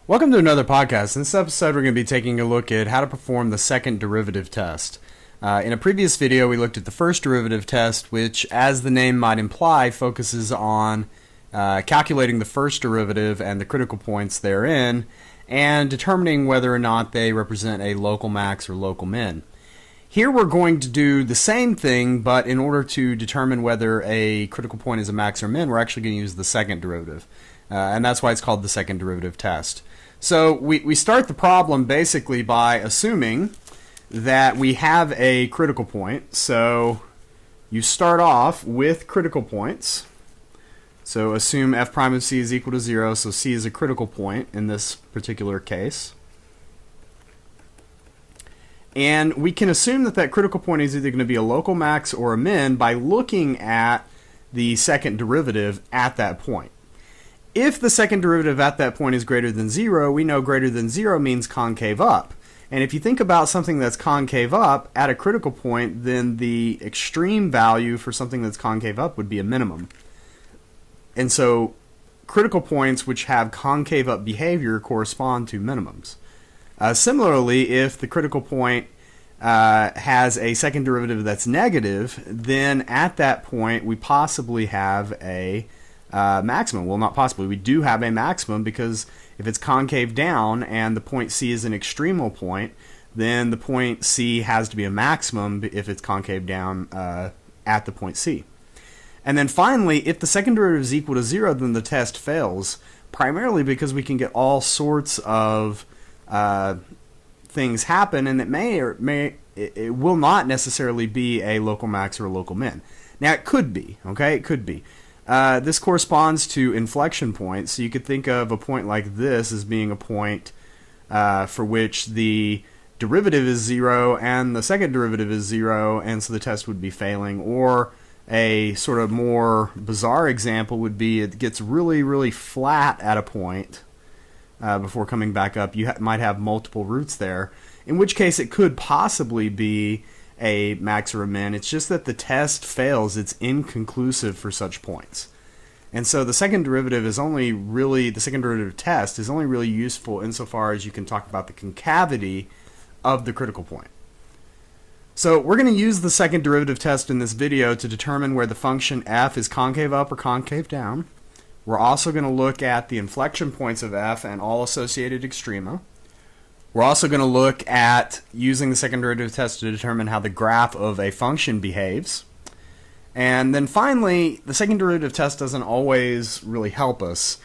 Welcome to another podcast. In this episode, we're going to be taking a look at how to perform the second derivative test. In a previous video, we looked at the first derivative test, which, as the name might imply, focuses on calculating the first derivative and the critical points therein, and determining whether or not they represent a local max or local min. Here we're going to do the same thing, but in order to determine whether a critical point is a max or min, we're actually going to use the second derivative. And that's why it's called the second derivative test. So we start the problem basically by assuming that we have a critical point. So you start off with critical points. So assume f prime of c is equal to 0, so c is a critical point in this particular case. And we can assume that that critical point is either going to be a local max or a min by looking at the second derivative at that point. If the second derivative at that point is greater than 0, we know greater than 0 means concave up. And if you think about something that's concave up at a critical point, then the extreme value for something that's concave up would be a minimum. And so critical points which have concave up behavior correspond to minimums. Similarly, if the critical point has a second derivative that's negative, then at that point we possibly have a maximum. Well, not possibly. We do have a maximum because if it's concave down and the point C is an extremal point, then the point C has to be a maximum if it's concave down at the point C. And then finally, if the second derivative is equal to 0, then the test fails, primarily because we can get all sorts of things happen, and it will not necessarily be a local max or a local min. Now, it could be, okay? It could be. This corresponds to inflection points, so you could think of a point like this as being a point for which the derivative is 0 and the second derivative is 0, and so the test would be failing. Or a sort of more bizarre example would be it gets really, really flat at a point before coming back up. You might have multiple roots there, in which case it could possibly be a max or a min. It's just that the test fails. It's inconclusive for such points. And so the second derivative test is only really useful insofar as you can talk about the concavity of the critical point. So we're going to use the second derivative test in this video to determine where the function f is concave up or concave down. We're also going to look at the inflection points of f and all associated extrema. We're also going to look at using the second derivative test to determine how the graph of a function behaves. And then finally, the second derivative test doesn't always really help us.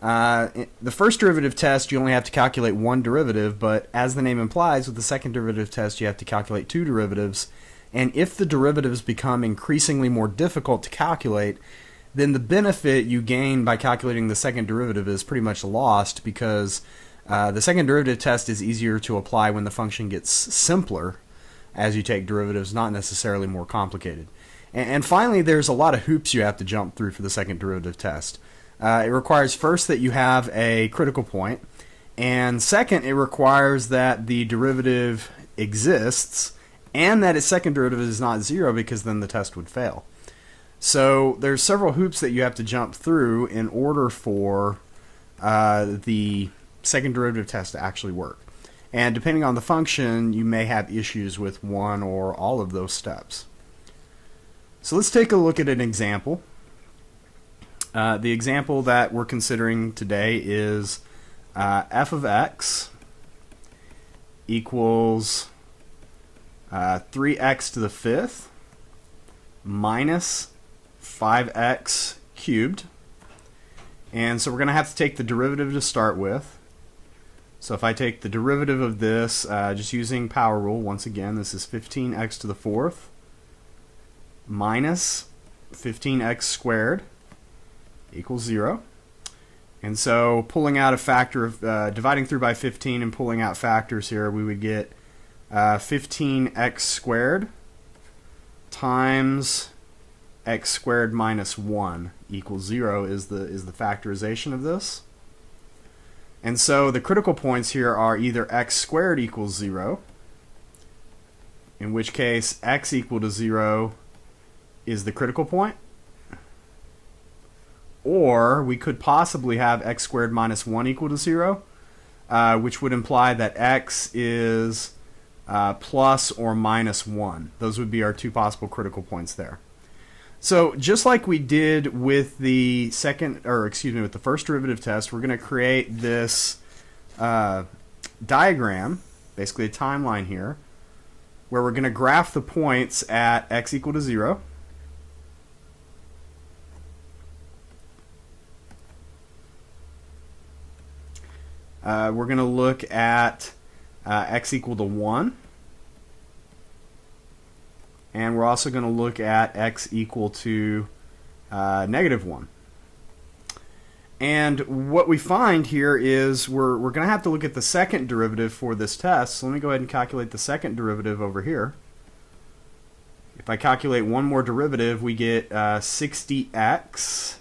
The first derivative test, you only have to calculate one derivative, but as the name implies, with the second derivative test, you have to calculate two derivatives. And if the derivatives become increasingly more difficult to calculate, then the benefit you gain by calculating the second derivative is pretty much lost, because the second derivative test is easier to apply when the function gets simpler as you take derivatives, not necessarily more complicated. And finally, there's a lot of hoops you have to jump through for the second derivative test. It requires first that you have a critical point, and second, it requires that the derivative exists and that its second derivative is not 0, because then the test would fail. So there's several hoops that you have to jump through in order for the second derivative test to actually work. And depending on the function, you may have issues with one or all of those steps. So let's take a look at an example. The example that we're considering today is f of x equals 3x to the fifth minus 5x cubed. And so we're going to have to take the derivative to start with. So if I take the derivative of this, just using power rule, once again, this is 15x to the fourth minus 15x squared equals 0. And so pulling out a factor of, dividing through by 15 and pulling out factors here, we would get 15x squared times x squared minus 1 equals 0 is the factorization of this. And so the critical points here are either x squared equals 0, in which case x equal to 0 is the critical point, or we could possibly have x squared minus 1 equal to 0, which would imply that x is plus or minus 1. Those would be our two possible critical points there. So just like we did with the with the first derivative test, we're going to create this diagram, basically a timeline here, where we're going to graph the points at x equal to 0. We're going to look at x equal to 1. And we're also going to look at x equal to negative 1. And what we find here is we're going to have to look at the second derivative for this test. So let me go ahead and calculate the second derivative over here. If I calculate one more derivative, we get 60x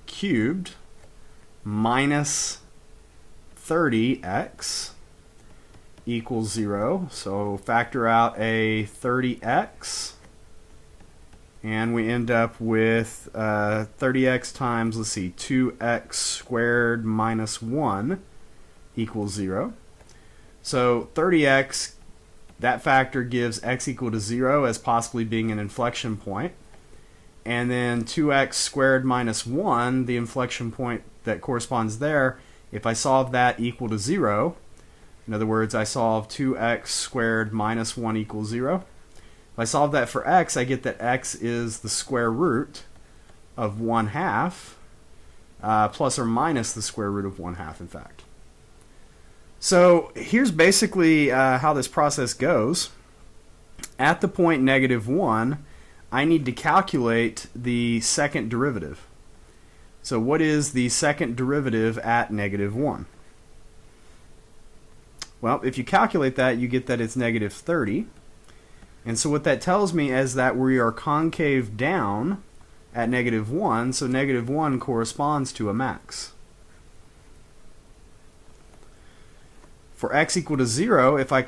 cubed minus 30x equals 0. So factor out a 30x, and we end up with 30x times, let's see, 2x squared minus 1 equals 0. So 30x, that factor gives x equal to 0 as possibly being an inflection point. And then 2x squared minus 1, the inflection point that corresponds there, if I solve that equal to 0, in other words, I solve 2x squared minus 1 equals 0. If I solve that for x, I get that x is the square root of 1/2, plus or minus the square root of 1/2, in fact. So here's basically how this process goes. At the point negative 1, I need to calculate the second derivative. So what is the second derivative at negative 1? Well, if you calculate that, you get that it's negative 30. And so what that tells me is that we are concave down at negative 1, so negative 1 corresponds to a max. For x equal to 0, if I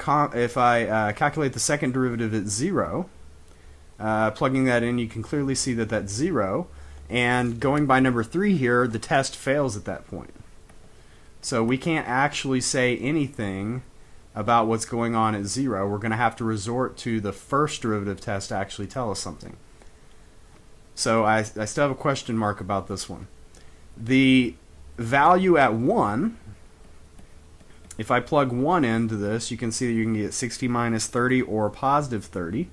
calculate the second derivative at 0, plugging that in, you can clearly see that that's 0. And going by number 3 here, the test fails at that point. So we can't actually say anything about what's going on at 0. We're going to have to resort to the first derivative test to actually tell us something. So I still have a question mark about this one. The value at 1, if I plug 1 into this, you can see that you can get 60 minus 30 or positive 30.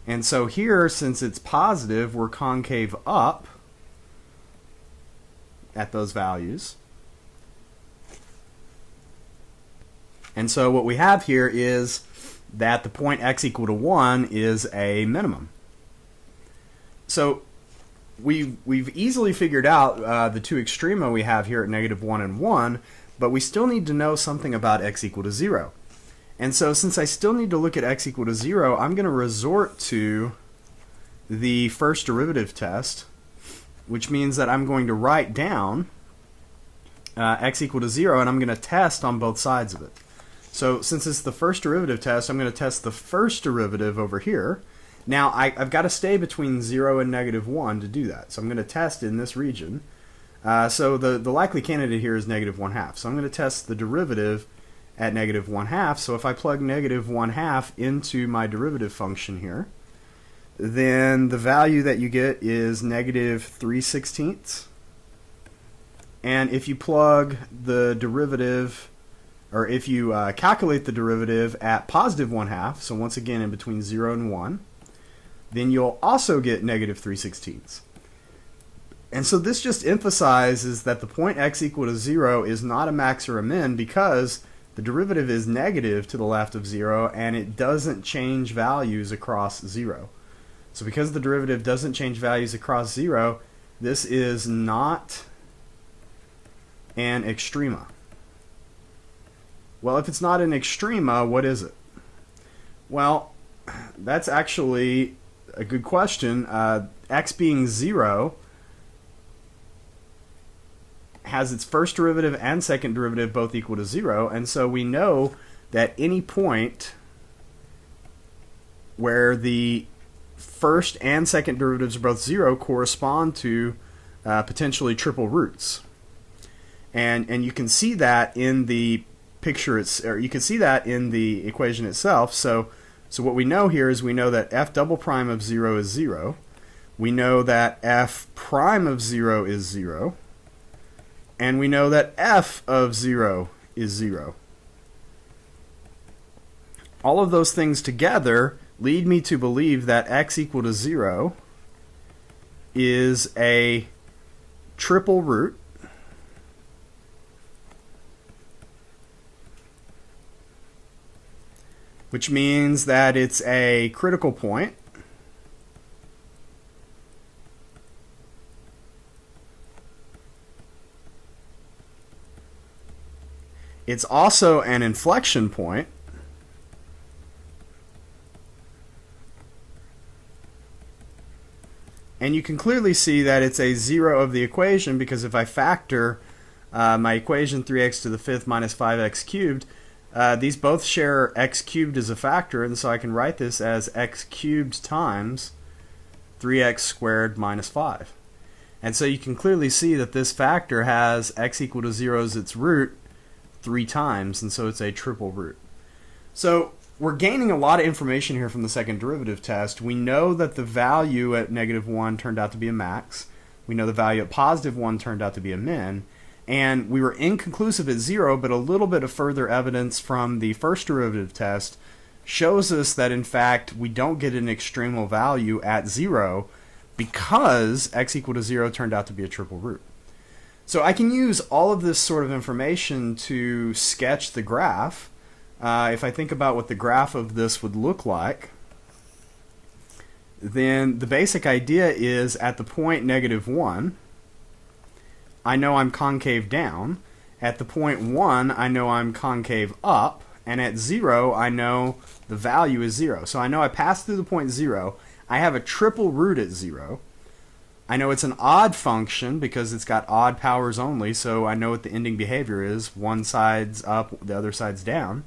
And so here, since it's positive, we're concave up at those values. And so what we have here is that the point x equal to 1 is a minimum. So we've easily figured out the two extrema we have here at negative 1 and 1, but we still need to know something about x equal to 0. And so since I still need to look at x equal to 0, I'm going to resort to the first derivative test, which means that I'm going to write down x equal to 0, and I'm going to test on both sides of it. So since it's the first derivative test, I'm going to test the first derivative over here. Now I've got to stay between 0 and negative 1 to do that. So I'm going to test in this region. So the likely candidate here is negative 1/2. So I'm going to test the derivative at negative 1/2. So if I plug negative 1/2 into my derivative function here, then the value that you get is negative 3/16. And if you plug the derivative, or if you calculate the derivative at positive 1/2, so once again in between 0 and 1, then you'll also get negative 3/16. And so this just emphasizes that the point x equal to 0 is not a max or a min, because the derivative is negative to the left of 0, and it doesn't change values across 0. So because the derivative doesn't change values across 0, this is not an extrema. Well, if it's not an extrema, what is it? Well, that's actually a good question. X being 0 has its first derivative and second derivative both equal to 0, and so we know that any point where the first and second derivatives are both 0 correspond to potentially triple roots. And you can see that in the picture, or you can see that in the equation itself. So what we know here is we know that f double prime of 0 is 0. We know that f prime of 0 is 0. And we know that f of 0 is 0. All of those things together lead me to believe that x equal to 0 is a triple root, which means that it's a critical point. It's also an inflection point. And you can clearly see that it's a 0 of the equation, because if I factor my equation 3x to the 5th minus 5x cubed, these both share x cubed as a factor, and so I can write this as x cubed times 3x squared minus 5. And so you can clearly see that this factor has x equal to 0 as its root 3 times, and so it's a triple root. So we're gaining a lot of information here from the second derivative test. We know that the value at -1 turned out to be a max. We know the value at +1 turned out to be a min. And we were inconclusive at 0, but a little bit of further evidence from the first derivative test shows us that, in fact, we don't get an extremal value at 0 because x equal to 0 turned out to be a triple root. So I can use all of this sort of information to sketch the graph. If I think about what the graph of this would look like, then the basic idea is at the point -1, I know I'm concave down. At the point 1, I know I'm concave up. And at 0, I know the value is 0. So I know I passed through the point 0. I have a triple root at 0. I know it's an odd function because it's got odd powers only, so I know what the ending behavior is. One side's up, the other side's down.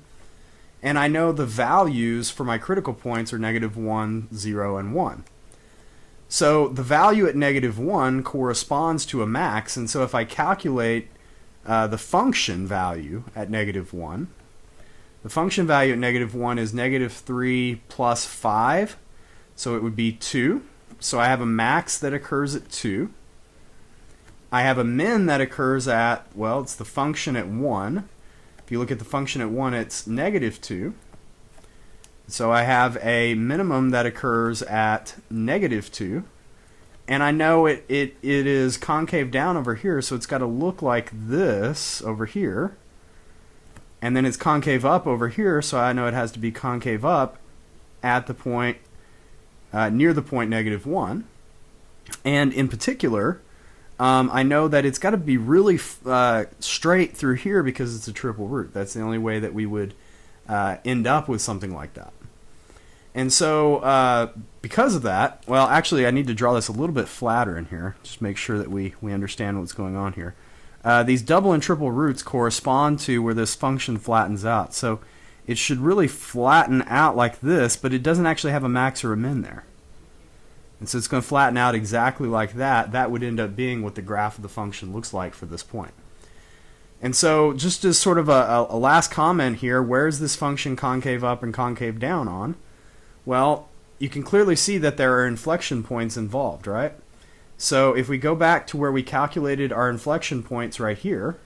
And I know the values for my critical points are -1, 0, and 1. So the value at -1 corresponds to a max, and so if I calculate the function value at -1, the function value at -1 is -3 plus 5, so it would be 2. So I have a max that occurs at 2. I have a min that occurs at, well, it's the function at 1. If you look at the function at 1, it's -2. So I have a minimum that occurs at -2. And I know it is concave down over here, so it's got to look like this over here. And then it's concave up over here, so I know it has to be concave up at the point, near the point -1. And in particular, I know that it's got to be really straight through here because it's a triple root. That's the only way that we would end up with something like that. And so because of that, well, actually I need to draw this a little bit flatter in here, just make sure that we understand what's going on here. These double and triple roots correspond to where this function flattens out. So it should really flatten out like this, but it doesn't actually have a max or a min there. And so it's going to flatten out exactly like that. That would end up being what the graph of the function looks like for this point. And so just as sort of a last comment here, where is this function concave up and concave down on? Well, you can clearly see that there are inflection points involved, right? So if we go back to where we calculated our inflection points right here,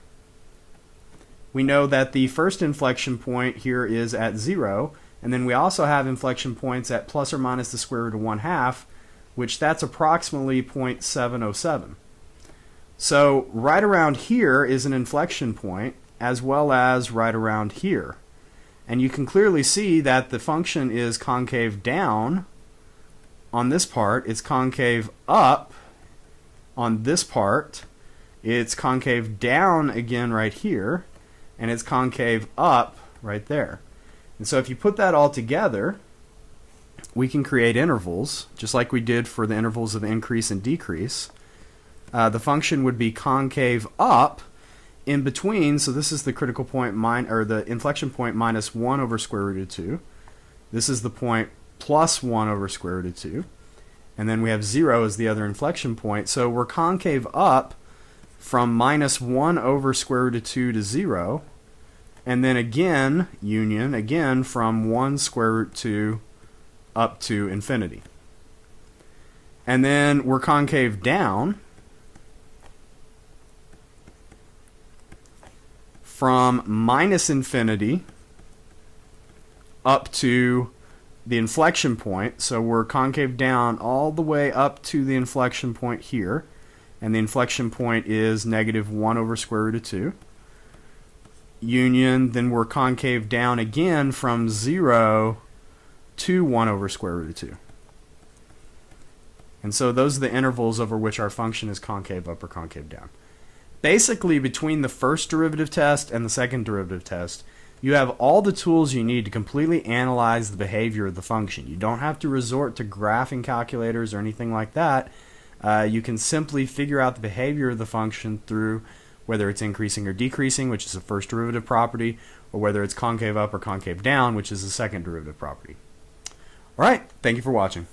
we know that the first inflection point here is at 0, and then we also have inflection points at plus or minus the square root of 1/2, which that's approximately 0.707. So right around here is an inflection point, as well as right around here. And you can clearly see that the function is concave down on this part, it's concave up on this part, it's concave down again right here, and it's concave up right there. And so if you put that all together, we can create intervals, just like we did for the intervals of increase and decrease. The function would be concave up in between, so this is the critical point, or the inflection point minus 1 over square root of 2. This is the point plus 1 over square root of 2. And then we have 0 as the other inflection point. So we're concave up from minus 1 over square root of 2 to 0, and then again, union, again from 1 square root 2 up to infinity. And then we're concave down from minus infinity up to the inflection point. So we're concave down all the way up to the inflection point here. And the inflection point is negative 1 over square root of 2. Union, then we're concave down again from 0 to 1 over square root of 2. And so those are the intervals over which our function is concave up or concave down. Basically, between the first derivative test and the second derivative test, you have all the tools you need to completely analyze the behavior of the function. You don't have to resort to graphing calculators or anything like that. You can simply figure out the behavior of the function through whether it's increasing or decreasing, which is the first derivative property, or whether it's concave up or concave down, which is the second derivative property. All right, thank you for watching.